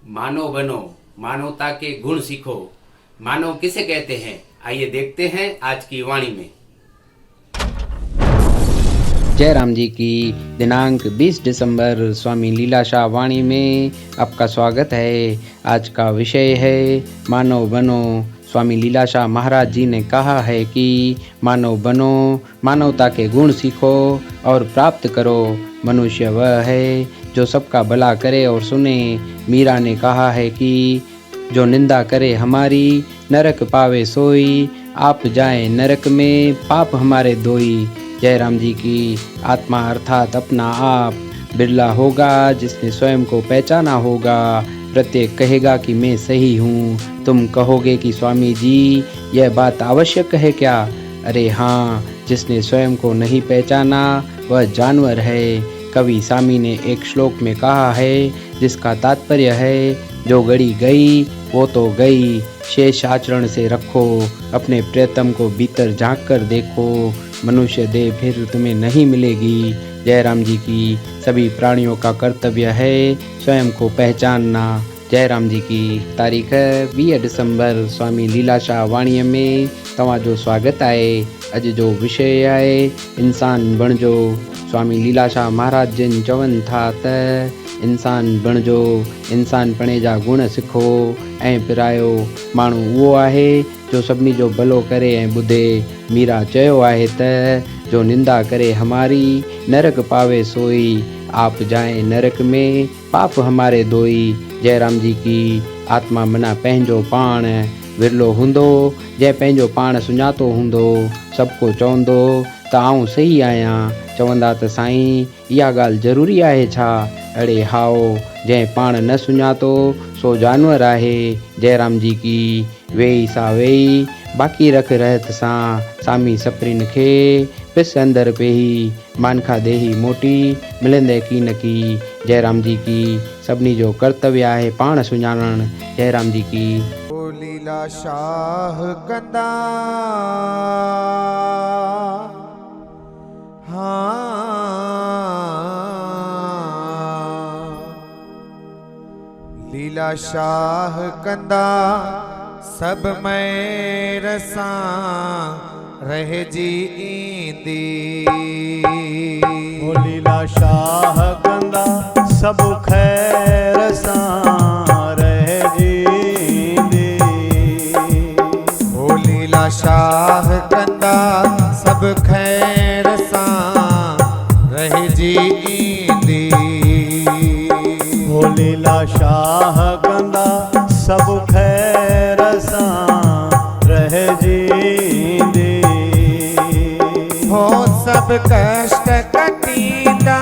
मानव बनो, मानवता के गुण सीखो। मानव किसे कहते हैं, आइए देखते हैं आज की वाणी में। जय राम जी की। दिनांक 20 दिसंबर स्वामी लीलाशाह वाणी में आपका स्वागत है। आज का विषय है मानव बनो। स्वामी लीलाशाह महाराज जी ने कहा है कि मानव बनो, मानवता के गुण सीखो और प्राप्त करो। मनुष्य वह है जो सबका भला करे और सुने। मीरा ने कहा है कि जो निंदा करे हमारी, नरक पावे सोई। आप जाए नरक में, पाप हमारे दोई। जय राम जी की। आत्मा अर्थात अपना आप बिरला होगा जिसने स्वयं को पहचाना होगा। प्रत्येक कहेगा कि मैं सही हूँ। तुम कहोगे कि स्वामी जी यह बात आवश्यक है क्या? अरे हाँ, जिसने स्वयं को नहीं पहचाना वह जानवर है। कवि सामी ने एक श्लोक में कहा है, जिसका तात्पर्य है जो घड़ी गई वो तो गई। शेष आचरण से रखो, अपने प्रियतम को भीतर झांक कर देखो। मनुष्य देह फिर तुम्हें नहीं मिलेगी। जय राम जी की। सभी प्राणियों का कर्तव्य है स्वयं को पहचानना। जय राम जी की। तारीख़ 20 दिसंबर स्वामी लीलाशाह वाणीअ में तव्हांजो स्वागत आहे। अॼु जो विषय आहे इंसान बणिजो। स्वामी लीलाशाह महाराज जिन चवनि था त इंसान बणिजो, इंसानपणे जा गुण सिखो ऐं पिरायो। माण्हू उहो आहे जो सभिनी जो भलो करे ऐं ॿुधे। मीरा चयो आहे त जो निंदा करे हमारी, नरक पावे सोई। आप जाए नरक में, पाप हमारे दोई। जय राम जी की। आत्मा मना पंहिंजो पाण विरलो हूंदो। जंहिं पंहिंजो पाण सुञातो हूंदो, सबको चवंदो त आउं सही आहियां। चवंदा त साईं इहा ॻाल्हि ज़रूरी आहे छा? अड़े हाओ, जंहिं पाण न सुञातो सो जानवर आहे। जय राम जी की। वेही सा वेही बाक़ी रख रहत सां, सामी सपरिन खे पिस अंदर पेही। मानखा देही मोटी मिलंदे की न की। जय राम जी की। सभिनी जो कर्तव्य आहे पाण सुञाणणु। जय राम जी की। ओ लीलाशाह कंदा लीलाशाह कंदा सब मैं रसां रह जी ईंदी। ओ लीलाशाह कंदा सब खैर सां रह जींदी। ओ लीलाशाह कंदा सब खैर सां रह जी ईंदी। ओ लीलाशाह कंदा सब खैर सां रह जींदी। हो सब कष्ट कटींदा,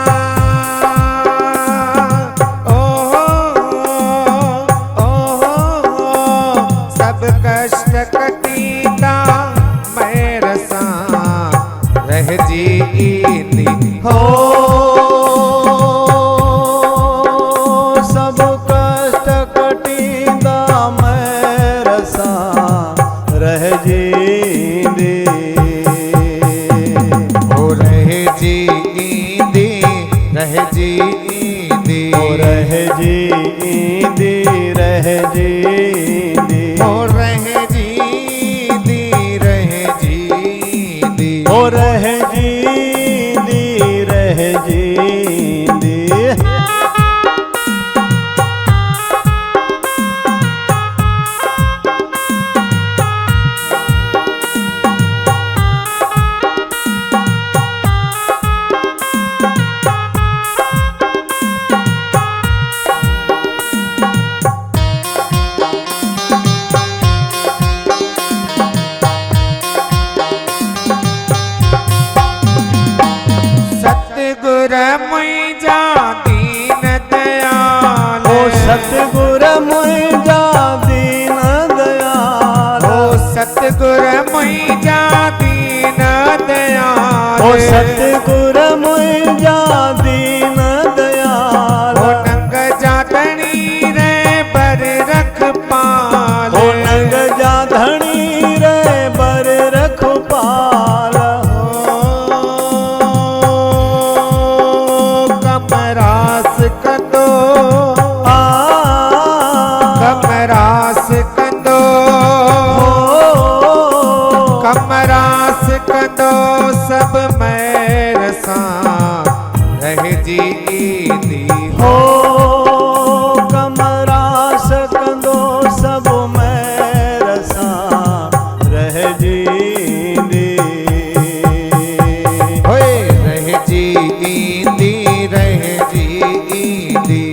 सब कष्ट कटींदा मैं रसां रह जींदी। हो सब कष्ट कटींदा मैं रसां रह जींदी। हो रह जींदी, रह जींदी। ओ रह जींदी, रह जींदी। हो रह जींदी, रह जींदी। ओ रह जींदी, रह जींदी।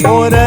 ओ